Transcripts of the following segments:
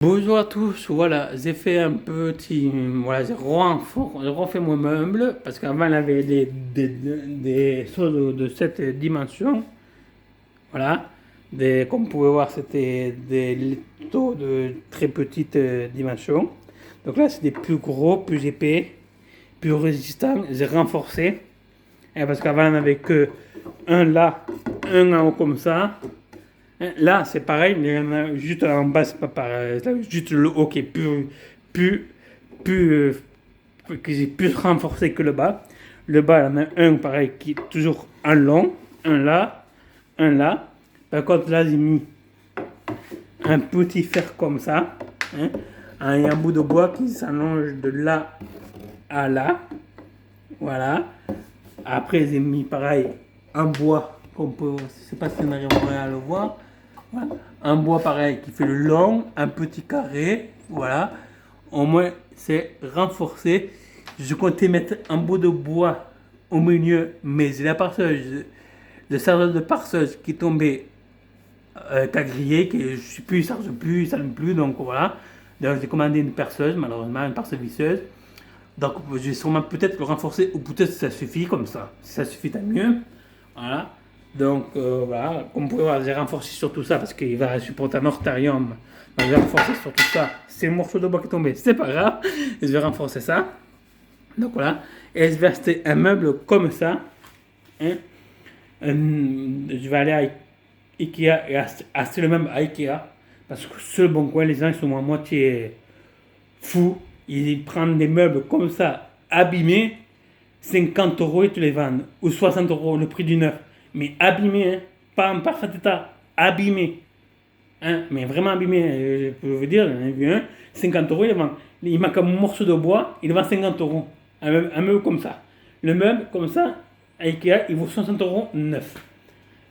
Bonjour à tous, voilà, j'ai fait un petit, voilà, j'ai refait mon meuble, parce qu'avant il avait des choses de cette dimension, voilà, comme vous pouvez voir c'était des liteaux de très petite dimension, donc là c'est des plus gros, plus épais, plus résistants, j'ai renforcé, parce qu'avant on n'avait que un là, un en haut comme ça. Là, c'est pareil, mais il y en a juste en bas, c'est pas pareil. Là, juste le haut qui est plus, plus, que j'ai plus renforcé que le bas. Le bas, il y en a un pareil qui est toujours en long, un là, un là. Par contre, là, j'ai mis un petit fer comme ça, hein, un bout de bois qui s'allonge de là à là. Voilà. Après, j'ai mis pareil un bois, qu'on peut, je ne sais pas si on arriverait à le voir. Voilà. Un bois pareil qui fait le long, un petit carré, voilà. Au moins, c'est renforcé. Je comptais mettre un bout de bois au milieu, mais j'ai la perceuse, le serveur de perceuse qui tombait grillé, que je ne sais plus, ça ne plus, ça ne plus, donc voilà. Donc j'ai commandé une perceuse, malheureusement, une perceuse visseuse. Donc je vais sûrement peut-être le renforcer, ou peut-être ça suffit comme ça. Si ça suffit, tant mieux. Voilà. Donc voilà, comme vous pouvez voir, j'ai renforcé sur tout ça parce qu'il va supporter un ortharium. Donc, je vais renforcer sur tout ça. C'est le morceau de bois qui est tombé, c'est pas grave. Je vais renforcer ça. Donc voilà. Et je vais acheter un meuble comme ça. Hein. Je vais aller à Ikea et acheter le meuble à Ikea. Parce que sur le bon coin, les gens ils sont à moitié fous. Ils prennent des meubles comme ça, abîmés, 50 euros et te les vendent. Ou 60 euros le prix du neuf. Mais abîmé, hein, pas en parfait état, abîmé. Hein, mais vraiment abîmé, je peux vous dire, j'en ai vu un, 50 euros, il manque un morceau de bois, il vend 50 euros. Un meuble comme ça. Le meuble, comme ça, à Ikea, il vaut 60 euros neuf.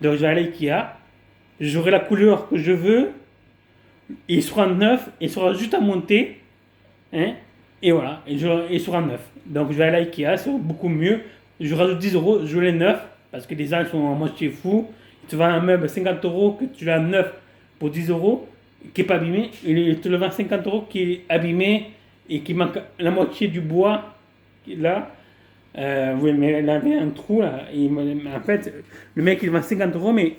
Donc je vais aller à Ikea, j'aurai la couleur que je veux, il sera neuf, il sera juste à monter, hein, et voilà, il sera neuf. Donc je vais aller à Ikea, c'est beaucoup mieux. Je rajoute 10 euros, je l'ai neuf, parce que les gens sont en moitié fous. Tu vends un meuble 50 euros, que tu l'as neuf pour 10 euros, qui n'est pas abîmé, il te le vend 50 euros qui est abîmé et qui manque la moitié du bois. Là, oui, mais il avait un trou là. En fait, le mec il vend 50 euros, mais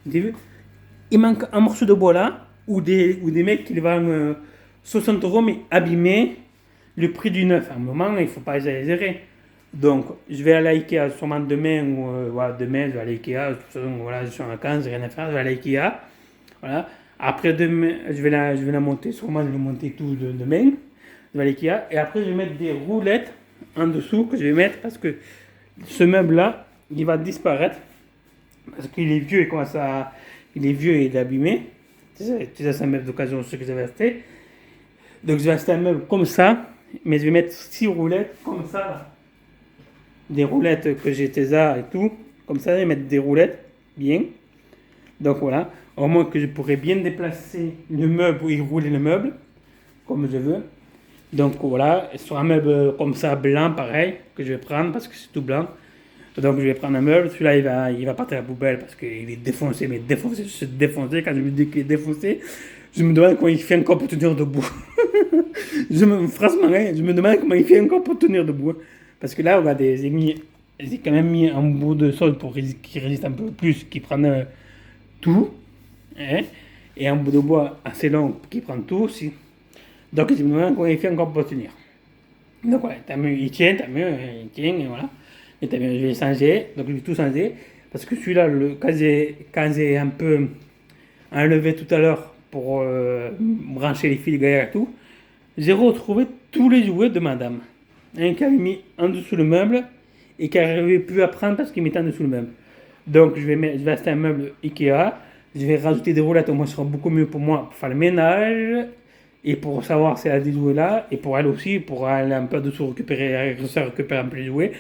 il manque un morceau de bois là, ou des mecs qui le vendent 60 euros, mais abîmé, le prix du neuf. À un moment, il ne faut pas exagérer. Donc, je vais aller à Ikea sûrement demain, ou voilà, demain, je vais aller à Ikea. De toute façon, voilà, je suis en vacances, j'ai rien à faire, je vais aller à Ikea. Voilà. Après, demain, je vais la monter, sûrement, je vais monter tout demain. Je vais aller à Ikea. Et après, je vais mettre des roulettes en dessous que je vais mettre parce que ce meuble-là, il va disparaître. Parce qu'il est vieux et commence à. Il est vieux et il est abîmé. C'est un meuble d'occasion, ce que j'avais acheté. Donc, je vais acheter un meuble comme ça, mais je vais mettre 6 roulettes comme ça. Là. Des roulettes que j'ai Tesa et tout. Comme ça, je vais mettre des roulettes bien. Donc voilà, au moins que je pourrais bien déplacer le meuble et rouler le meuble comme je veux. Donc voilà, sur un meuble comme ça blanc pareil que je vais prendre parce que c'est tout blanc. Donc je vais prendre un meuble, celui-là il va partir à la poubelle parce qu'il est défoncé, mais défoncé, c'est défoncé. Quand je me dis qu'il est défoncé, je me demande comment il fait encore pour tenir debout. Franchement, hein, je me demande comment il fait encore pour tenir debout. Parce que là, regardez, j'ai quand même mis un bout de sol pour qu'il résiste un peu plus, qu'il prenne tout, hein, et un bout de bois assez long qui prend tout aussi. Donc je me demande comment il fait encore pour tenir. Donc voilà, tant mieux, il tient, il tient, et voilà. Et tant mieux, je vais changer, donc je vais tout changer. Parce que celui-là, quand j'ai un peu enlevé tout à l'heure pour brancher les fils derrière et tout, j'ai retrouvé tous les jouets de madame. Un qui avait mis en dessous le meuble et qui n'arrivait plus à prendre parce qu'il mettait en dessous le meuble. Donc je vais acheter un meuble Ikea, je vais rajouter des roulettes, au moins ce sera beaucoup mieux pour moi pour faire le ménage et pour savoir si elle a des jouets là, et pour elle aussi, pour aller un peu dessous récupérer un peu les jouets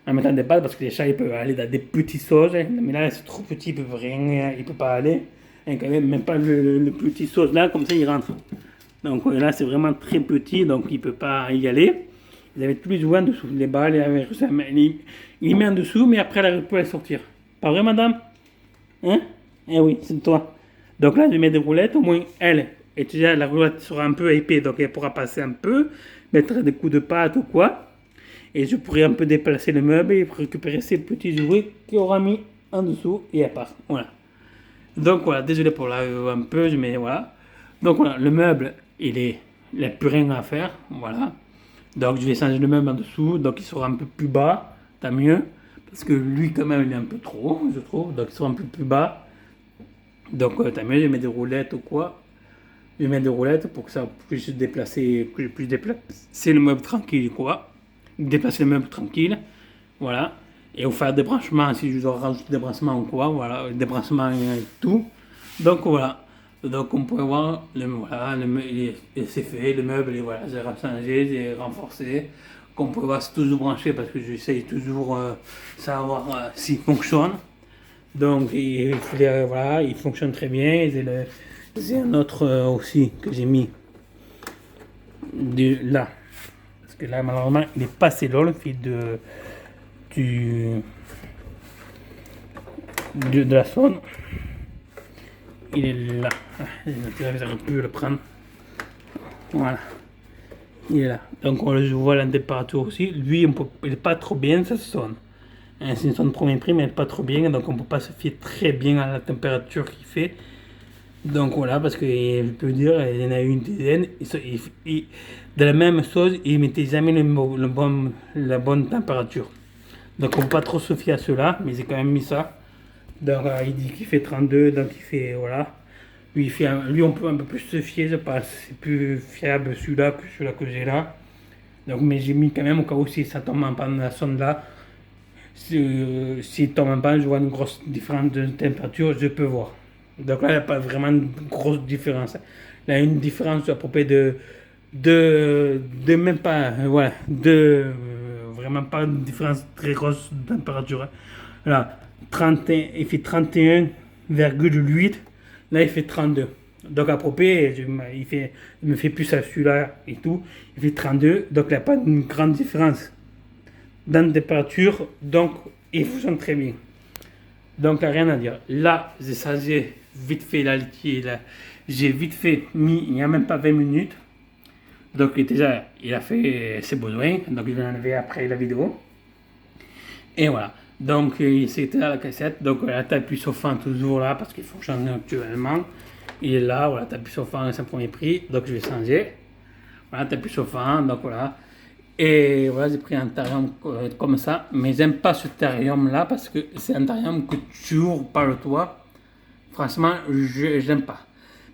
en mettant des balles parce que les chats ils peuvent aller dans des petits sauges, hein. Mais là c'est trop petit, ils peuvent rien, ils peuvent pas aller, hein, quand même pas le petit sauge là, comme ça il rentre. Donc là c'est vraiment très petit, donc il peut pas y aller. Ils avaient tous les jouets en dessous, les balles, il met en dessous, mais après elle peut les sortir. Pas vrai, madame? Hein? Eh oui, c'est toi. Donc là, je mets des roulettes, au moins elle, Et déjà, la roulette sera un peu épais, donc elle pourra passer un peu, mettre des coups de pâte ou quoi. Et je pourrais un peu déplacer le meuble et récupérer ces petits jouets qu'il aura mis en dessous et à part. Voilà. Donc voilà, désolé pour la un peu, mais voilà. Donc voilà, le meuble, il n'a plus rien à faire. Voilà. Donc je vais changer le meuble en dessous, donc il sera un peu plus bas, tant mieux. Parce que lui, quand même, il est un peu trop, je trouve. Donc il sera un peu plus bas. Donc tant mieux, je mets des roulettes ou quoi. Je mets des roulettes pour que ça puisse se déplacer, que je puisse déplacer le meuble tranquille, quoi. Déplacer le meuble tranquille. Voilà. Et faire des branchements, si je dois rajouter des branchements ou quoi, voilà, des branchements et tout. Donc voilà. Donc on peut voir, voilà, c'est fait, le meuble, voilà, j'ai changé, j'ai renforcé. Comme on peut voir, c'est toujours branché parce que j'essaye toujours savoir s'il fonctionne. Donc voilà, il fonctionne très bien. J'ai un autre aussi que j'ai mis là. Parce que là, malheureusement, il est passé là, le fil de la sonde. Il est là. J'arrive plus à le prendre. Voilà. Il est là. Donc je vois la température aussi. Lui, il n'est pas trop bien, ça sonne. C'est une sonde premier prix, mais elle n'est pas trop bien. Donc on ne peut pas se fier très bien à la température qu'il fait. Donc voilà, parce que je peux dire, il y en a une dizaine. De la même chose, ils ne mettaient jamais la bonne température. Donc on ne peut pas trop se fier à cela, mais j'ai quand même mis ça. Donc il dit qu'il fait 32, donc il fait, voilà. Lui on peut un peu plus se fier, je pense. C'est plus fiable celui-là que celui-là que j'ai là. Donc, mais j'ai mis quand même au cas où si ça tombe en panne la sonde là. S'il tombe en panne, je vois une grosse différence de température, je peux voir. Donc là, il n'y a pas vraiment une grosse différence. Là, il y a une différence à propos de même pas, voilà, vraiment pas une différence très grosse de température. Là, 31, il fait 31,8, là il fait 32. Donc à propos, il me fait plus à celui-là et tout, il fait 32, donc il n'y a pas une grande différence dans la température, donc il fonctionne très bien. Donc il n'y a rien à dire. Là, j'ai vite fait la liquide, j'ai vite fait mis, il n'y a même pas 20 minutes. Donc déjà, il a fait ses besoins, donc il va enlever après la vidéo. Et voilà. Donc c'était là la cassette, donc la tapis chauffant toujours là parce qu'il fonctionne actuellement. Il est là, voilà, tapis chauffant c'est un premier prix, donc je vais changer. Voilà, tapis chauffant, donc voilà. Et voilà, j'ai pris un thérium comme ça, mais j'aime pas ce thérium là parce que c'est un thérium que tu ouvres par le toit. Franchement, je n'aime pas.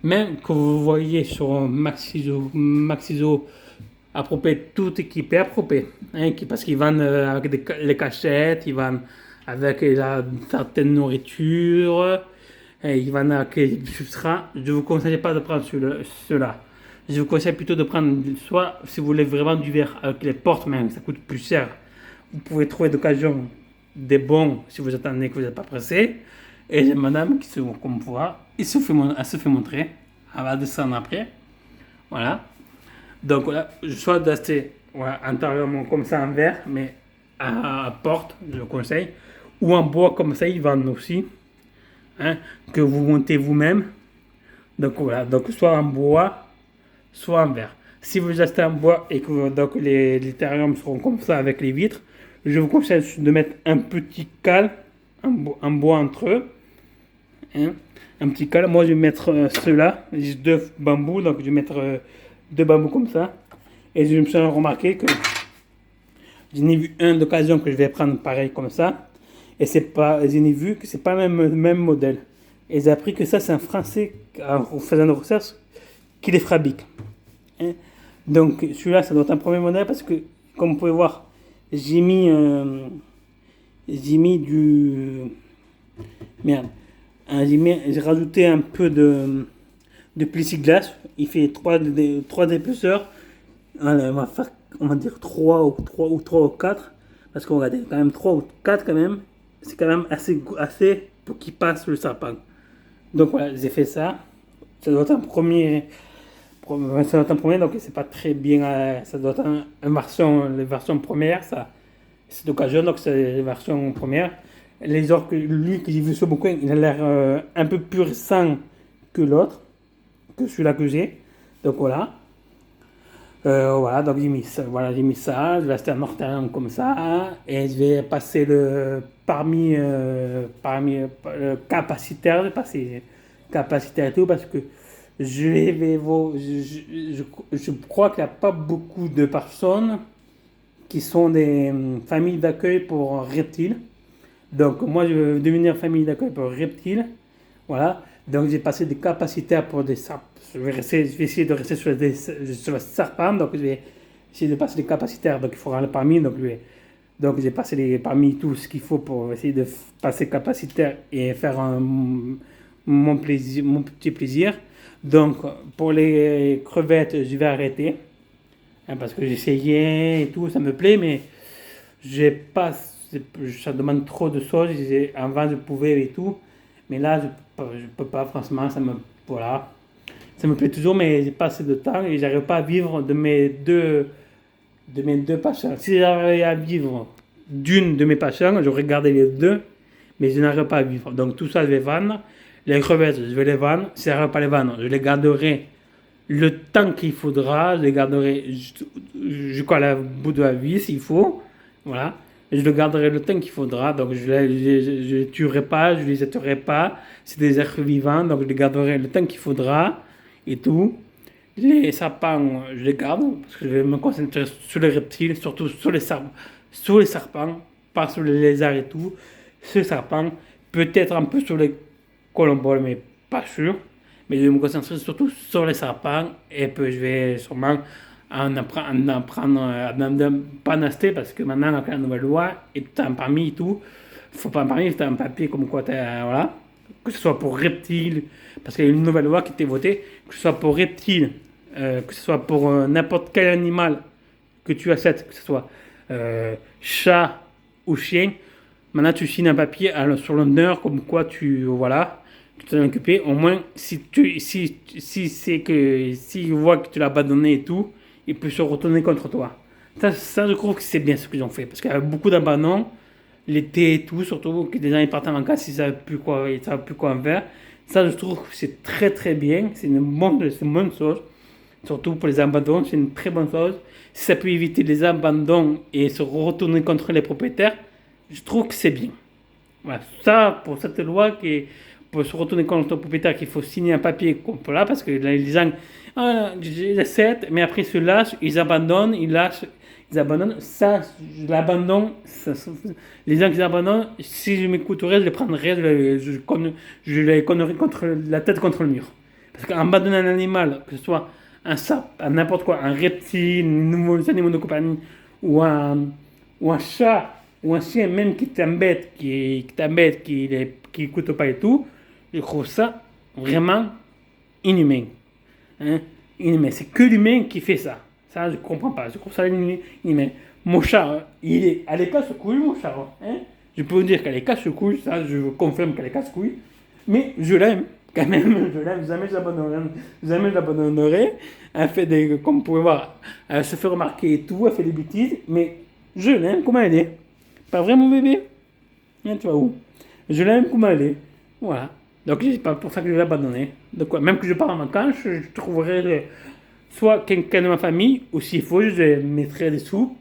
Même que vous voyez sur Maxiso à propos tout équipé à propos, hein, parce qu'ils vendent avec les cachettes, ils vendent avec certaines nourritures, et ils vendent avec des substrats. Je vous conseille pas de prendre ceux-là. Je vous conseille plutôt de prendre soit si vous voulez vraiment du verre avec les portes même, ça coûte plus cher. Vous pouvez trouver d'occasion des bons si vous attendez que vous n'êtes pas pressé. Et j'ai madame qui comme vous voyez, elle se fait montrer. Elle va descendre après. Voilà. Donc voilà, soit d'acheter intérieurement comme ça en verre, mais à porte, je le conseille. Ou en bois comme ça, ils vendent aussi. Hein, que vous montez vous-même. Donc voilà, donc soit en bois, soit en verre. Si vous achetez en bois et que donc les terrariums seront comme ça avec les vitres, je vous conseille de mettre un petit cal en bois entre eux. Hein, un petit cal. Moi, je vais mettre ceux-là, j'ai deux bambous, donc je vais mettre deux bambous comme ça. Et je me suis remarqué que j'en ai vu un d'occasion que je vais prendre pareil comme ça. Et j'en ai vu que c'est pas le même modèle. Et j'ai appris que ça, c'est un Français, en faisant une recherche, qui les fabrique. Hein? Donc celui-là, ça doit être un premier modèle parce que, comme vous pouvez voir, j'ai mis du... Merde. J'ai rajouté un peu de plexiglas. Il fait 3 épaisseurs. On va dire 3 ou 4. Parce qu'on va dire quand même 3 ou 4 quand même. C'est quand même assez pour qu'il passe le sapin. Donc voilà, j'ai fait ça. Ça doit être un premier. Donc c'est pas très bien. Ça doit être les versions premières. Ça, c'est d'occasion, donc c'est les versions premières. Lui que j'ai vu sur beaucoup, il a l'air un peu plus récent que l'autre. que celui-là que j'ai. Donc voilà. Voilà, donc j'ai mis ça, je vais acheter un orteil comme ça, et je vais passer parmi le capacitaire, je vais passer capacitaire et tout, parce que je crois qu'il n'y a pas beaucoup de personnes qui sont des familles d'accueil pour reptiles. Donc moi je veux devenir famille d'accueil pour reptiles, voilà. Donc j'ai passé des capacitaires pour des serpents. Je vais essayer de rester sur le serpent, donc je vais essayer de passer des capacitaires, donc il faudra le parmi, donc j'ai passé parmi tout ce qu'il faut pour essayer de passer capacitaire et faire mon petit plaisir. Donc pour les crevettes, je vais arrêter, hein, parce que j'essayais et tout, ça me plaît, mais j'ai pas, ça demande trop de choses. Avant je pouvais et tout, mais là je peux pas, franchement, voilà. Ça me plaît toujours, mais j'ai pas assez de temps et j'arrive pas à vivre de mes deux passions. Si j'arrivais à vivre d'une de mes passions, j'aurais gardé les deux, mais je n'arrive pas à vivre. Donc tout ça, je vais vendre. Les crevettes, je vais les vendre. Si j'arrive pas à les vendre, je les garderai le temps qu'il faudra. Je les garderai jusqu'à la bout de la vie s'il faut. Voilà. Et je le garderai le temps qu'il faudra. Donc je les tuerai pas, je les jetterai pas. C'est des êtres vivants, donc je les garderai le temps qu'il faudra. Et tout. Les serpents, je les garde parce que je vais me concentrer sur les reptiles, surtout sur les serpents, pas sur les lézards et tout. Sur les serpents, peut-être un peu sur les colomboles, mais pas sûr. Mais je vais me concentrer surtout sur les serpents et puis je vais sûrement en apprendre pas en acheter parce que maintenant, avec la nouvelle loi, et tu as un permis et tout, faut pas un permis, tu as un papier comme quoi voilà. Que ce soit pour reptiles, parce qu'il y a une nouvelle loi qui a été votée, que ce soit pour reptiles, que ce soit pour n'importe quel animal que tu achètes, que ce soit chat ou chien, maintenant tu signes un papier sur l'honneur comme quoi tu t'en es occupé. Au moins, s'il voit que tu l'as abandonné et tout, il peut se retourner contre toi. Ça, je trouve que c'est bien ce qu'ils ont fait, parce qu'il y a beaucoup d'abandons. L'été et tout, surtout que les gens ils partent en vacances, ils savent plus quoi en faire. Ça, je trouve que c'est très très bien, c'est une bonne chose. Surtout pour les abandons, c'est une très bonne chose. Si ça peut éviter les abandons et se retourner contre les propriétaires, je trouve que c'est bien. Voilà, ça, pour cette loi pour se retourner contre le propriétaire, qu'il faut signer un papier comme là, parce que les gens, ils acceptent, mais après ils se lâchent, ils abandonnent, ils abandonnent. Ça, je l'abandonne. Les gens qui abandonnent, si je m'écouterais, je les prendrais, je les connerais la tête contre le mur. Parce qu'abandonner un animal, que ce soit un sape, n'importe quoi, un reptile, un animaux de compagnie, ou un chat, ou un chien même qui t'embête, qui écoute pas et tout, je trouve ça vraiment inhumain. Hein? Inhumain. C'est que l'humain qui fait ça. Ça, je comprends pas. Je trouve ça inhumain. Mon chat, il est à casse-couille, mon chat. Hein? Je peux vous dire qu'elle est casse-couille, ça, je confirme qu'elle est casse-couille. Mais je l'aime, quand même. Je l'aime, jamais je l'abandonnerai. Elle fait comme vous pouvez voir, elle se fait remarquer et tout, elle fait des bêtises. Mais je l'aime, comment elle est. Pas vrai, mon bébé? Hein, tu vas où? Je l'aime, comment elle est. Voilà. Donc, c'est pas pour ça que je vais l'abandonner. Donc, même que je pars en vacances, je trouverai soit quelqu'un de ma famille, ou s'il faut, je mettrai des sous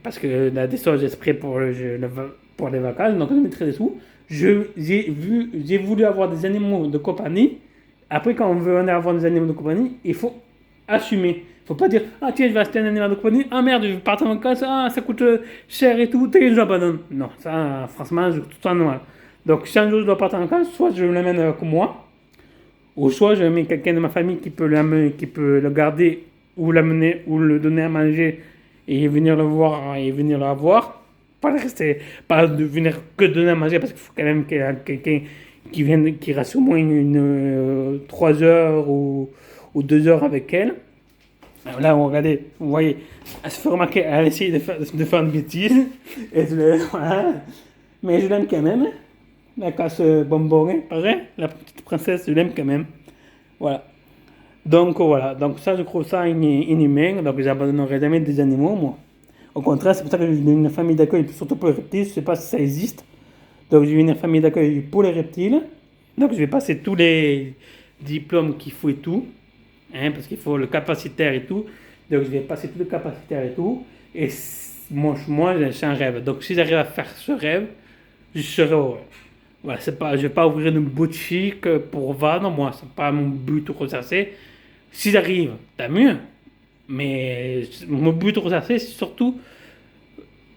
parce que la des choses exprès pour les vacances, donc je mettrai des sous. J'ai voulu avoir des animaux de compagnie. Après, quand on veut avoir des animaux de compagnie, il faut assumer. Il ne faut pas dire, ah tiens, je vais acheter un animal de compagnie, ah merde, je vais partir en vacances, ah ça coûte cher et tout, et j'abandonne. Non, ça, franchement, je trouve ça normal. Donc, si un jour je dois partir en vacances, soit je l'amène avec moi, ou soit je mets quelqu'un de ma famille qui peut le garder, ou l'amener, ou le donner à manger, et venir le voir, et venir le voir. Pas de venir que donner à manger, parce qu'il faut quand même qu'il y ait quelqu'un qui reste au moins 3 heures ou 2 heures avec elle. Alors là, regardez, vous voyez, elle se fait remarquer, elle essaye de faire une bêtise, voilà. Mais je l'aime quand même, la casse bonbon, pareil, la petite princesse, je l'aime quand même, voilà. Donc voilà, donc ça, je trouve ça inhumain, donc j'abandonnerai jamais des animaux, moi. Au contraire, c'est pour ça que j'ai une famille d'accueil, surtout pour les reptiles, je ne sais pas si ça existe. Donc j'ai une famille d'accueil pour les reptiles, Donc je vais passer tous les diplômes qu'il faut et tout, hein, parce qu'il faut le capacitaire et tout. Donc je vais passer tout le capacitaire et tout. Et moi c'est un rêve. Donc si j'arrive à faire ce rêve, je serai heureux. Voilà, c'est pas, je vais pas ouvrir une boutique pour vendre, moi, c'est pas mon but recherché. Si j'arrive, tant mieux. Mais mon but recherché, c'est surtout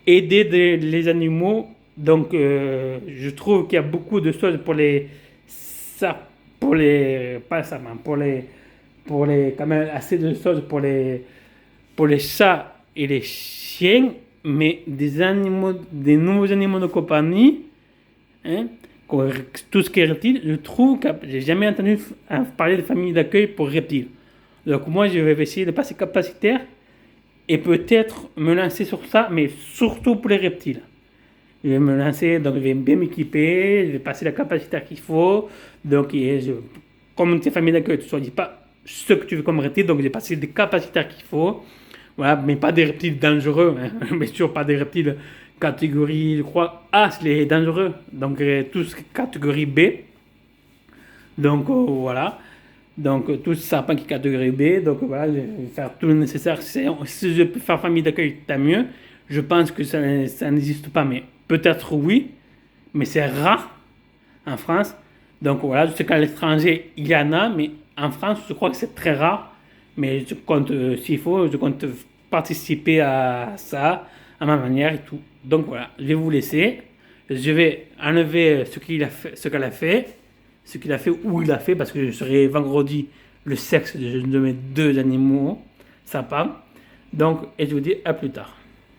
aider les animaux. Donc, je trouve qu'il y a beaucoup de choses pour les, ça, pour les, pas ça, mais pour les, quand même assez de choses pour les chats et les chiens, mais des animaux, des nouveaux animaux de compagnie, hein, tout ce qui est reptile, je trouve que j'ai jamais entendu parler de famille d'accueil pour reptiles. Donc moi, je vais essayer de passer capacitaire et peut-être me lancer sur ça, mais surtout pour les reptiles. Je vais me lancer, donc je vais bien m'équiper, je vais passer la capacité qu'il faut. Donc, comme tes familles d'accueil, tu ne choisis pas ce que tu veux comme reptile, donc je vais passer des capacités qu'il faut. Voilà, mais pas des reptiles dangereux, hein. Bien sûr, pas des reptiles catégorie, je crois, A, c'est les dangereux. Donc, tout ce qui est catégorie B. Donc, voilà. Donc, tout serpent qui est catégorie B. Donc, voilà, je vais faire tout le nécessaire. Si je peux faire famille d'accueil, tant mieux. Je pense que ça n'existe pas, mais peut-être oui. Mais c'est rare en France. Donc, voilà, je sais qu'à l'étranger, il y en a, mais en France, je crois que c'est très rare. Mais je compte, s'il faut, je compte participer à ça, à ma manière et tout. Donc, voilà, je vais vous laisser. Je vais enlever ce qu'elle a fait, ce qu'il a fait, où il a fait, parce que je serai vendredi le sexe de mes deux animaux, sympa. Donc, et je vous dis à plus tard.